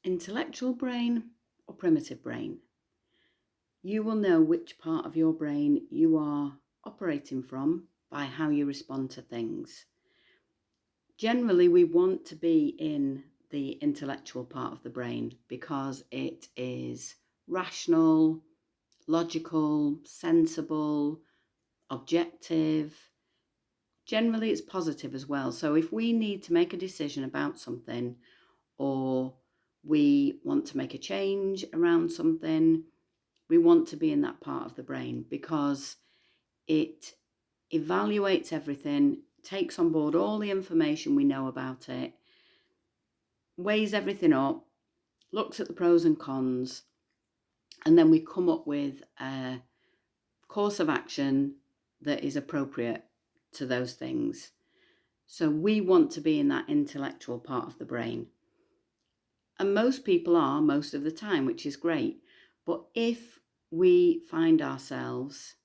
Intellectual brain or primitive brain? You will know which part of your brain you are operating from by how you respond to things. Generally, we want to be in the intellectual part of the brain because it is rational, logical, sensible, objective. Generally, it's positive as well. So if we need to make a decision about something, or we want to make a change around something, we want to be in that part of the brain because it evaluates everything, takes on board all the information we know about it, weighs everything up, looks at the pros and cons, and then we come up with a course of action that is appropriate to those things. So we want to be in that intellectual part of the brain. And most people are most of the time, which is great. But if we find ourselves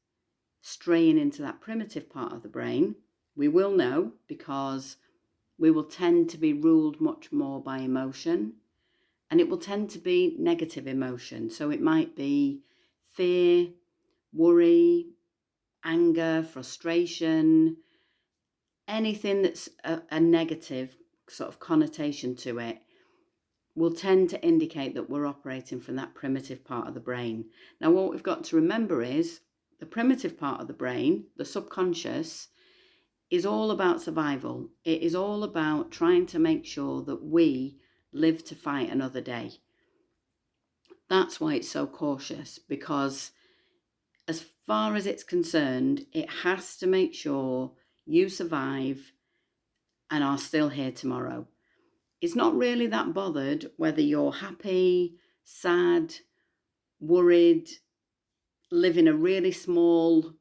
straying into that primitive part of the brain, we will know because we will tend to be ruled much more by emotion, and it will tend to be negative emotion. So it might be fear, worry, anger, frustration, anything that's a negative sort of connotation to it will tend to indicate that we're operating from that primitive part of the brain. Now, what we've got to remember is the primitive part of the brain, the subconscious, is all about survival. It is all about trying to make sure that we live to fight another day. That's why it's so cautious, because as far as it's concerned, it has to make sure you survive and are still here tomorrow. It's not really that bothered whether you're happy, sad, worried, living a really small,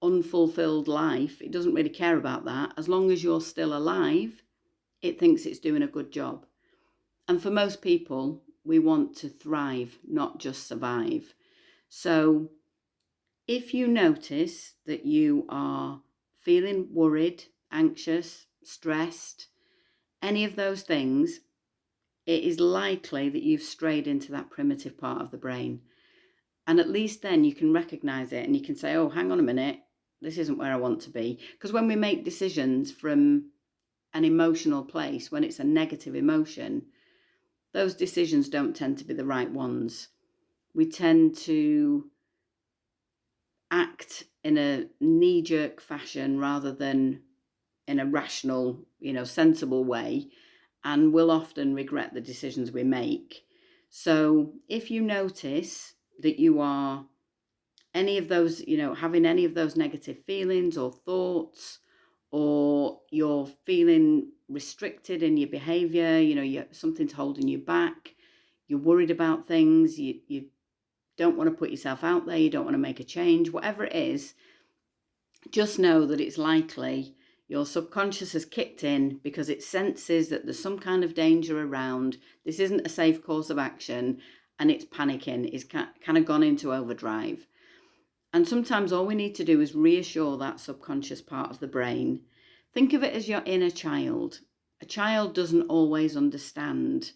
unfulfilled life. It doesn't really care about that. As long as you're still alive, it thinks it's doing a good job. And for most people, we want to thrive, not just survive. So if you notice that you are feeling worried, anxious, stressed, any of those things, it is likely that you've strayed into that primitive part of the brain. And at least then you can recognize it and you can say, oh, hang on a minute, this isn't where I want to be. Because when we make decisions from an emotional place, when it's a negative emotion, those decisions don't tend to be the right ones. We tend to act in a knee-jerk fashion rather than in a rational, sensible way, and we'll often regret the decisions we make. So if you notice that you are any of those, having any of those negative feelings or thoughts, or you're feeling restricted in your behavior, something's holding you back, you're worried about things, you don't want to put yourself out there, you don't want to make a change, whatever it is, just know that it's likely your subconscious has kicked in because it senses that there's some kind of danger around. This isn't a safe course of action, and it's panicking. It's kind of gone into overdrive. And sometimes all we need to do is reassure that subconscious part of the brain. Think of it as your inner child. A child doesn't always understand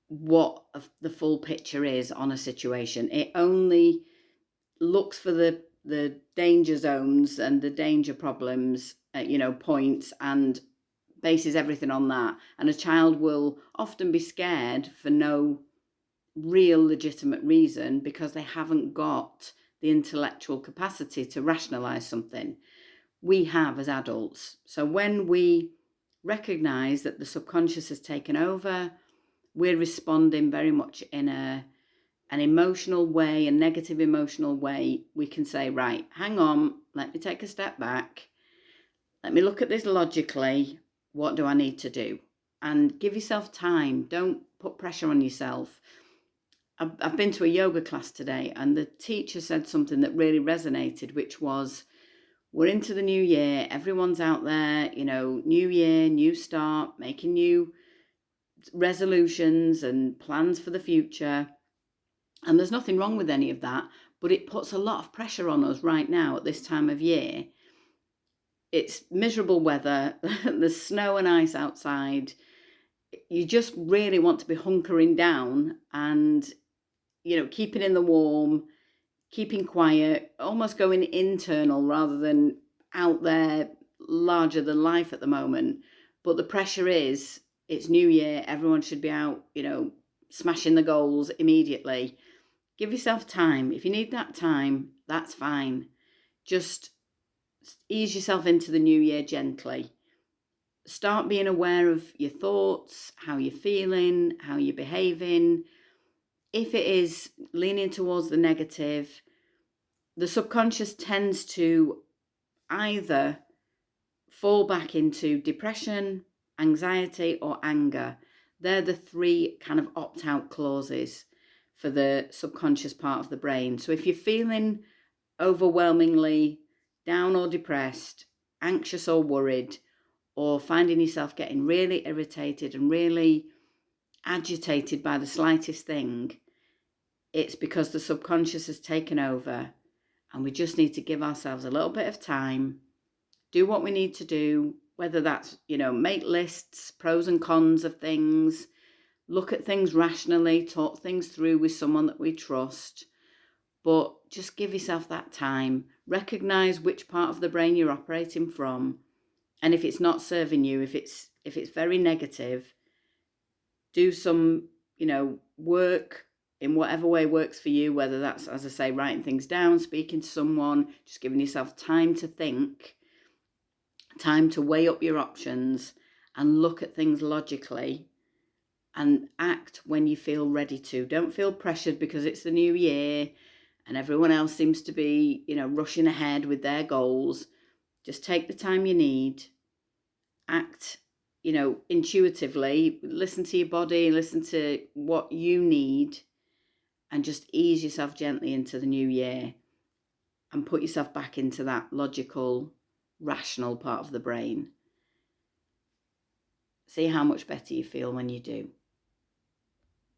what the full picture is on a situation. It only looks for the danger zones and the danger problems, points, and bases everything on that. And a child will often be scared for no real legitimate reason because they haven't got the intellectual capacity to rationalize something. We have as adults. So when we recognize that the subconscious has taken over, we're responding very much in an emotional way, a negative emotional way. We can say, right, hang on, let me take a step back. Let me look at this logically. What do I need to do? And give yourself time. Don't put pressure on yourself. I've been to a yoga class today, and the teacher said something that really resonated, which was, we're into the new year. Everyone's out there, new year, new start, making new resolutions and plans for the future. And there's nothing wrong with any of that, but it puts a lot of pressure on us right now at this time of year. It's miserable weather, there's snow and ice outside, you just really want to be hunkering down and, keeping in the warm, keeping quiet, almost going internal rather than out there larger than life at the moment. But the pressure is, it's New Year, everyone should be out, smashing the goals immediately. Give yourself time. If you need that time, that's fine. Just ease yourself into the new year gently. Start being aware of your thoughts, how you're feeling, how you're behaving. If it is leaning towards the negative, the subconscious tends to either fall back into depression, anxiety, or anger. They're the three kind of opt out clauses for the subconscious part of the brain. So if you're feeling overwhelmingly down or depressed, anxious or worried, or finding yourself getting really irritated and really agitated by the slightest thing, it's because the subconscious has taken over, and we just need to give ourselves a little bit of time, do what we need to do, whether that's, make lists, pros and cons of things, look at things rationally, talk things through with someone that we trust, but just give yourself that time. Recognize which part of the brain you're operating from, and if it's not serving you, if it's very negative, do some, work in whatever way works for you, whether that's, as I say, writing things down, speaking to someone, just giving yourself time to think, time to weigh up your options and look at things logically and act when you feel ready to. Don't feel pressured because it's the new year and everyone else seems to be, rushing ahead with their goals. Just take the time you need, act, intuitively, listen to your body, listen to what you need, and just ease yourself gently into the new year and put yourself back into that logical, rational part of the brain. See how much better you feel when you do.